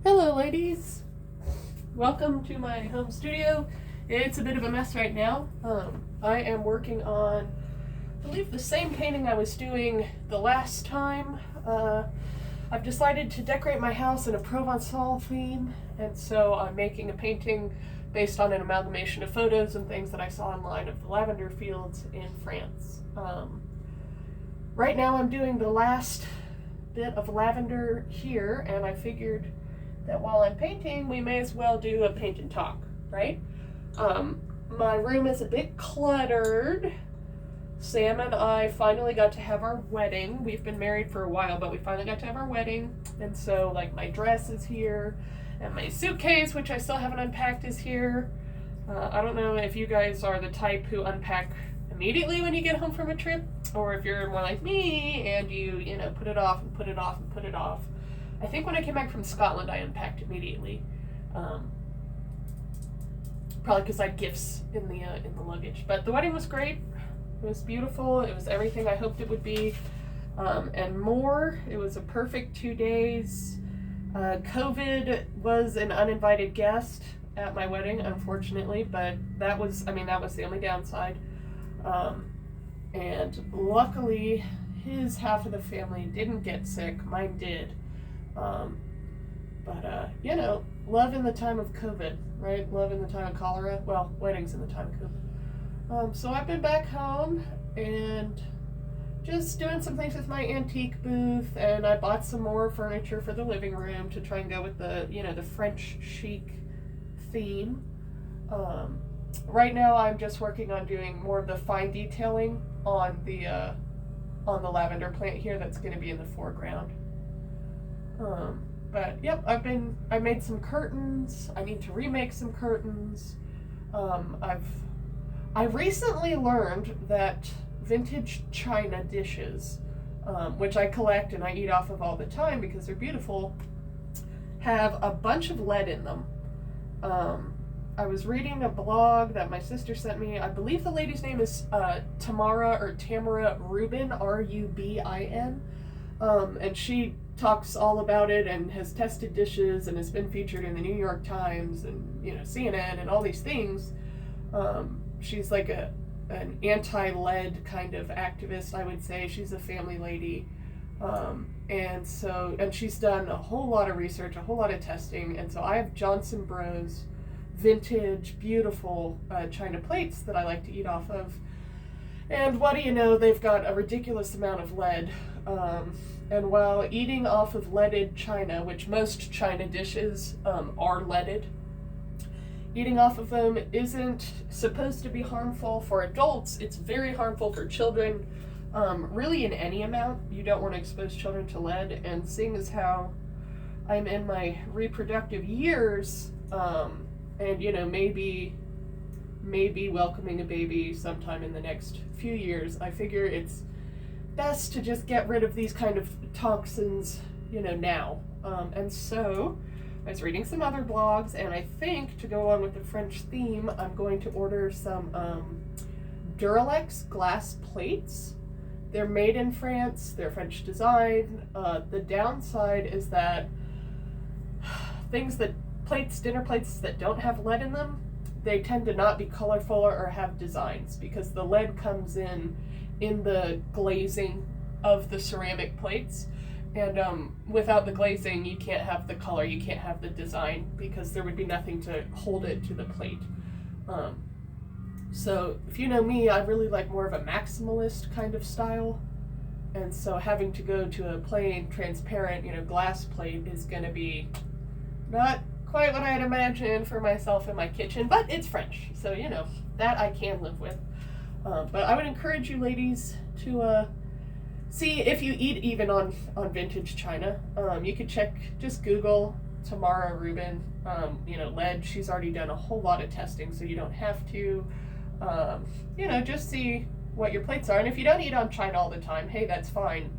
Hello ladies, welcome to my home studio. It's a bit of a mess right now. I am working on, I believe, the same painting I was doing the last time. I've decided to decorate my house in a Provençal theme, and so I'm making a painting based on an amalgamation of photos and things that I saw online of the lavender fields in France. Right now I'm doing the last bit of lavender here, and I figured that while I'm painting, we may as well do a paint and talk, right? My room is a bit cluttered. Sam and I finally got to have our wedding. We've been married for a while, but we finally got to have our wedding. And so, like, my dress is here, and my suitcase, which I still haven't unpacked, is here. I don't know if you guys are the type who unpack immediately when you get home from a trip, or if you're more like me and you put it off and put it off and put it off. I think when I came back from Scotland, I unpacked immediately. Probably because I had gifts in the luggage. But the wedding was great. It was beautiful. It was everything I hoped it would be, and more. It was a perfect 2 days. COVID was an uninvited guest at my wedding, unfortunately, but that was the only downside. And luckily, his half of the family didn't get sick. Mine did. Love in the time of COVID, right? Love in the time of cholera. Well, weddings in the time of COVID. So I've been back home and just doing some things with my antique booth, and I bought some more furniture for the living room to try and go with the French chic theme. Right now I'm just working on doing more of the fine detailing on the lavender plant here that's going to be in the foreground. But yep, I made some curtains. I need to remake some curtains. I recently learned that vintage china dishes, which I collect and I eat off of all the time because they're beautiful, have a bunch of lead in them. I was reading a blog that my sister sent me. I believe the lady's name is Tamara Rubin, Rubin, and she talks all about it and has tested dishes and has been featured in the New York Times and CNN and all these things. She's like an anti-lead kind of activist, I would say. She's a family lady, and she's done a whole lot of research, a whole lot of testing, and so I have Johnson Bros vintage beautiful china plates that I like to eat off of. And what do you know, they've got a ridiculous amount of lead. And while eating off of leaded china, which most china dishes are leaded, eating off of them isn't supposed to be harmful for adults. It's very harmful for children. Really, in any amount, you don't want to expose children to lead. And seeing as how I'm in my reproductive years, and maybe welcoming a baby sometime in the next few years, I figure it's best to just get rid of these kind of toxins, now. And so I was reading some other blogs, and I think to go along with the French theme, I'm going to order some Duralex glass plates. They're made in France. They're French design. The downside is that dinner plates that don't have lead in them, they tend to not be colorful or have designs because the lead comes in the glazing of the ceramic plates. And without the glazing, you can't have the color, you can't have the design because there would be nothing to hold it to the plate. So if you know me, I really like more of a maximalist kind of style. And so having to go to a plain, transparent, glass plate is going to be not quite what I had imagined for myself in my kitchen, but it's French, so that I can live with. But I would encourage you ladies to see if you eat even on vintage china. You could just Google Tamara Rubin, lead. She's already done a whole lot of testing, so you don't have to. Just see what your plates are. And if you don't eat on china all the time, hey, that's fine.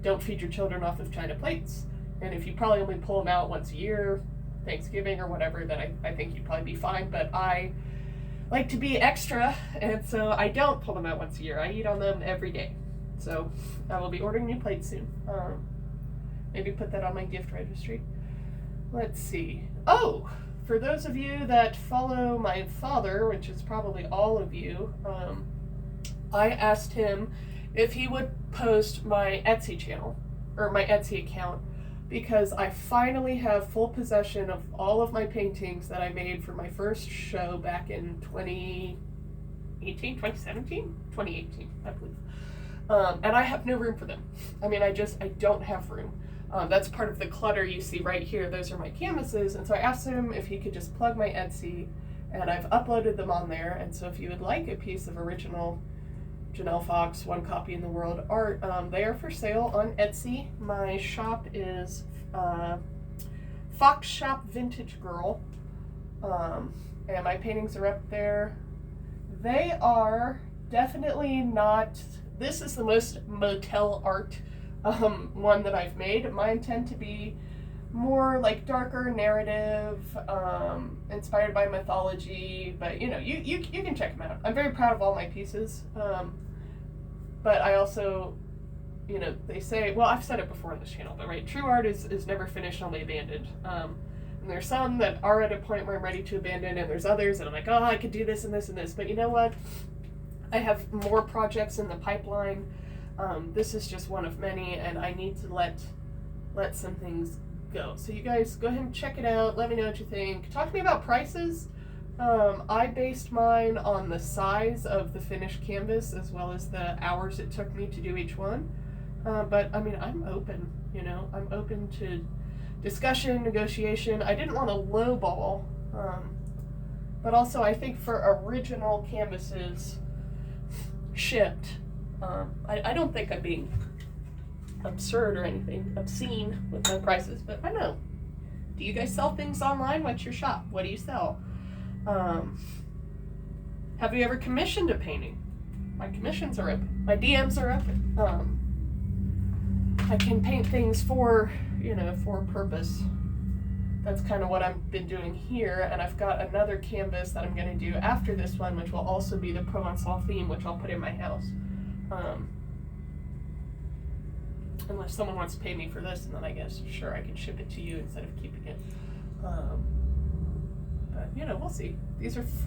Don't feed your children off of china plates. And if you probably only pull them out once a year, Thanksgiving or whatever, then I think you'd probably be fine. But I like to be extra, and so I don't pull them out once a year. I eat on them every day. So I will be ordering new plates soon. Maybe put that on my gift registry. Let's see. Oh, for those of you that follow my father, which is probably all of you, I asked him if he would post my Etsy channel, or my Etsy account, because I finally have full possession of all of my paintings that I made for my first show back in 2018, I believe. And I have no room for them. I mean, I don't have room. That's part of the clutter you see right here. Those are my canvases. And so I asked him if he could just plug my Etsy, and I've uploaded them on there. And so if you would like a piece of original Janelle Fox, one copy in the world art, they are for sale on Etsy. My shop is Fox Shop Vintage Girl, and my paintings are up there. They are definitely not, this is the most motel art one that I've made. Mine tend to be more like darker narrative, inspired by mythology, but you can check them out. I'm very proud of all my pieces, but I also, they say, well, I've said it before on this channel, but right, true art is never finished, only abandoned. And there's some that are at a point where I'm ready to abandon, and there's others that I'm like, oh, I could do this and this and this, but you know what? I have more projects in the pipeline. This is just one of many, and I need to let some things go. So you guys go ahead and check it out. Let me know what you think. Talk to me about prices. I based mine on the size of the finished canvas as well as the hours it took me to do each one. But I mean, I'm open. I'm open to discussion, negotiation. I didn't want to lowball, but also I think for original canvases shipped, I don't think I'm being absurd or anything, obscene with my prices, but I know. Do you guys sell things online? What's your shop? What do you sell? Have you ever commissioned a painting? My commissions are open. My DMs are open. I can paint things for a purpose. That's kind of what I've been doing here, and I've got another canvas that I'm going to do after this one, which will also be the Provençal theme, which I'll put in my house. Unless someone wants to pay me for this, and then I guess, sure, I can ship it to you instead of keeping it. But, we'll see.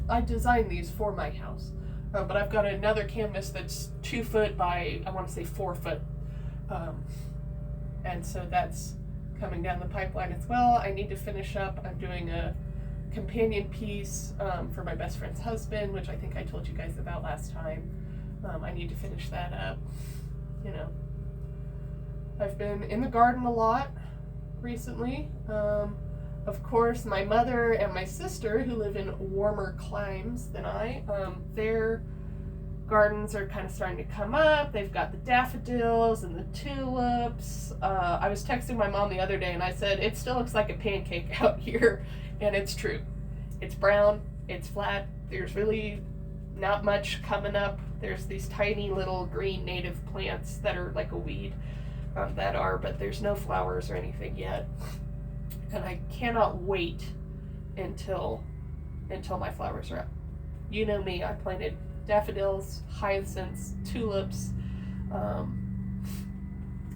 I designed these for my house. But I've got another canvas that's 2 foot by, I want to say 4 foot. And so that's coming down the pipeline as well. I need to finish up. I'm doing a companion piece for my best friend's husband, which I think I told you guys about last time. I need to finish that up. I've been in the garden a lot recently. Of course, my mother and my sister, who live in warmer climes than I, their gardens are kind of starting to come up. They've got the daffodils and the tulips. I was texting my mom the other day and I said, it still looks like a pancake out here, and it's true. It's brown, it's flat, there's really not much coming up. There's these tiny little green native plants that are like a weed, but there's no flowers or anything yet. And I cannot wait until my flowers are up. You know me, I planted daffodils, hyacinths, tulips,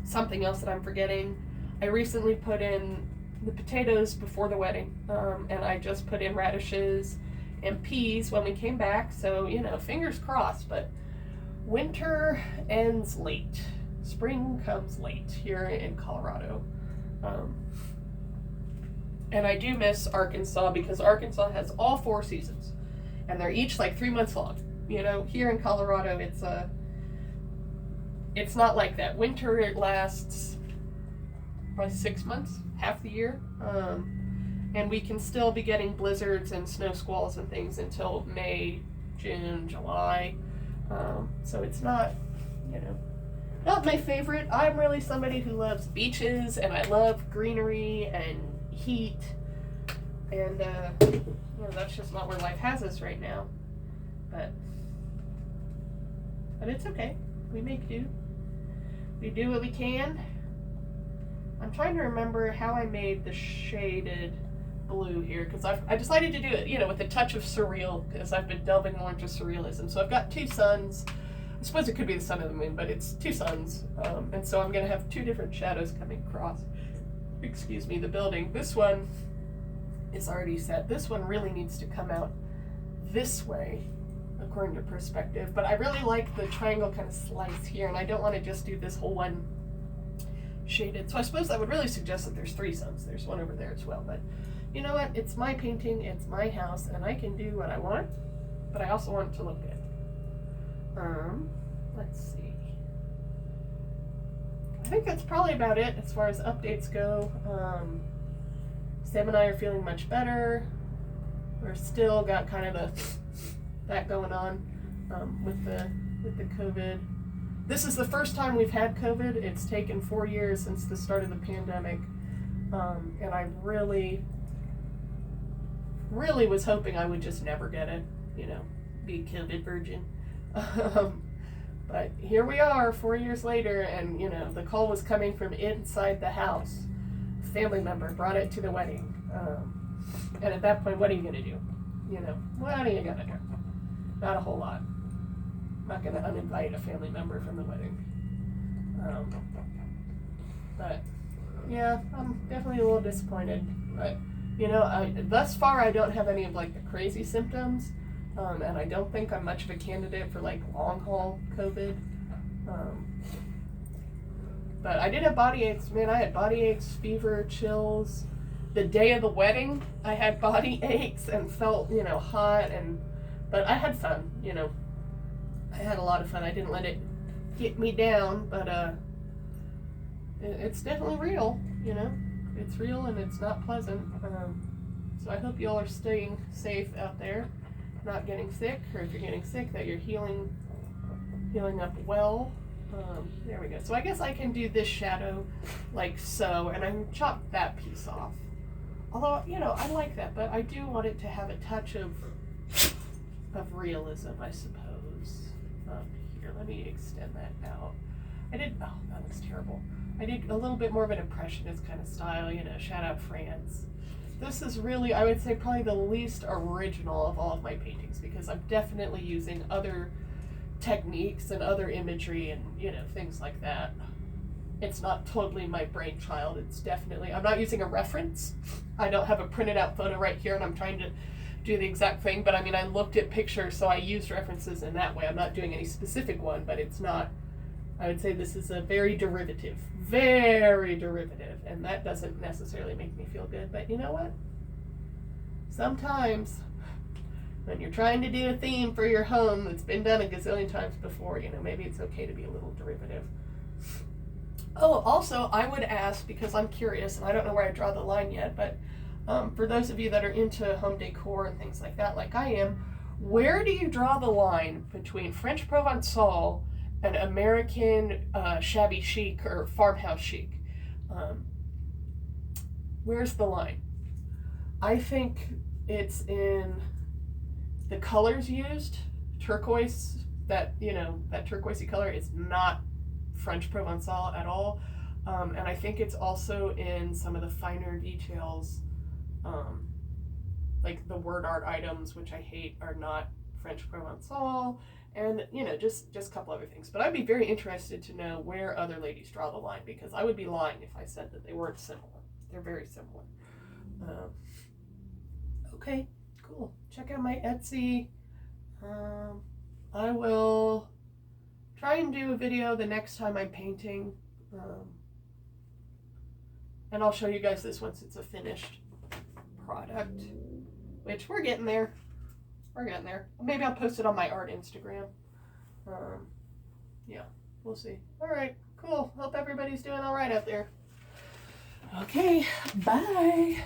something else that I'm forgetting. I recently put in the potatoes before the wedding, and I just put in radishes and peas when we came back, so fingers crossed. But winter ends late, spring comes late here in Colorado. And I do miss Arkansas, because Arkansas has all 4 seasons, and they're each like 3 months long. Here in Colorado, it's not like that. Winter, it lasts probably 6 months, half the year, and we can still be getting blizzards and snow squalls and things until May, June, July. So it's not, not my favorite. I'm really somebody who loves beaches, and I love greenery and heat, and that's just not where life has us right now. But it's okay. We make do. We do what we can. I'm trying to remember how I made the shaded blue here, because I decided to do it, with a touch of surreal, because I've been delving more into surrealism. So I've got 2 suns. I suppose it could be the sun and the moon, but it's 2 suns. And so I'm going to have 2 different shadows coming across. excuse me, the building. This one is already set. This one really needs to come out this way, according to perspective, but I really like the triangle kind of slice here, and I don't want to just do this whole one shaded. So I suppose I would really suggest that there's 3 suns. There's one over there as well, but you know what? It's my painting, it's my house, and I can do what I want, but I also want it to look good. Let's see. I think that's probably about it as far as updates go. Sam and I are feeling much better. We're still got kind of that going on with the COVID. This is the first time we've had COVID. It's taken 4 years since the start of the pandemic, and I really was hoping I would just never get it. You know, be COVID virgin. But here we are 4 years later, and you know, the call was coming from inside the house. A family member brought it to the wedding. And at that point, what are you going to do? You know, what are you going to do? Not a whole lot. I'm not going to uninvite a family member from the wedding. But yeah, I'm definitely a little disappointed. But you know, thus far I don't have any of like the crazy symptoms. And I don't think I'm much of a candidate for like long haul COVID. But I did have body aches. Man, I had body aches, fever, chills. The day of the wedding, I had body aches and felt, you know, hot, but I had fun, you know. I had a lot of fun. I didn't let it get me down, but it's definitely real, you know. It's real and it's not pleasant. So I hope you all are staying safe out there, not getting sick, or if you're getting sick, that you're healing up well. There we go. So I guess I can do this shadow like so, and I'm chopped that piece off. Although, you know, I like that, but I do want it to have a touch of realism, I suppose. Here, let me extend that out. Oh, that looks terrible. I did a little bit more of an impressionist kind of style, you know, shout out France. This is really, I would say, probably the least original of all of my paintings, because I'm definitely using other techniques and other imagery and, you know, things like that. It's not totally my brainchild. It's definitely, I'm not using a reference. I don't have a printed out photo right here and I'm trying to do the exact thing, but I mean, I looked at pictures, so I used references in that way. I'm not doing any specific one, but it's not, I would say this is a very derivative, and that doesn't necessarily make me feel good, but you know what? Sometimes when you're trying to do a theme for your home that's been done a gazillion times before, you know, maybe it's okay to be a little derivative. Oh, also, I would ask, because I'm curious, and I don't know where I draw the line yet, but for those of you that are into home decor and things like that, like I am, where do you draw the line between French Provençal and American shabby chic or farmhouse chic? Where's the line? I think it's in the colors used. Turquoise, that turquoisey color is not French Provençal at all. And I think it's also in some of the finer details, like the word art items, which I hate, are not French Provençal, and you know, just a couple other things. But I'd be very interested to know where other ladies draw the line, because I would be lying if I said that they weren't similar. They're very similar. Okay, cool. Check out my Etsy. I will try and do a video the next time I'm painting, and I'll show you guys this once it's a finished product, which we're getting there. Maybe I'll post it on my art Instagram. Yeah, we'll see. All right, cool. Hope everybody's doing all right out there. Okay, bye.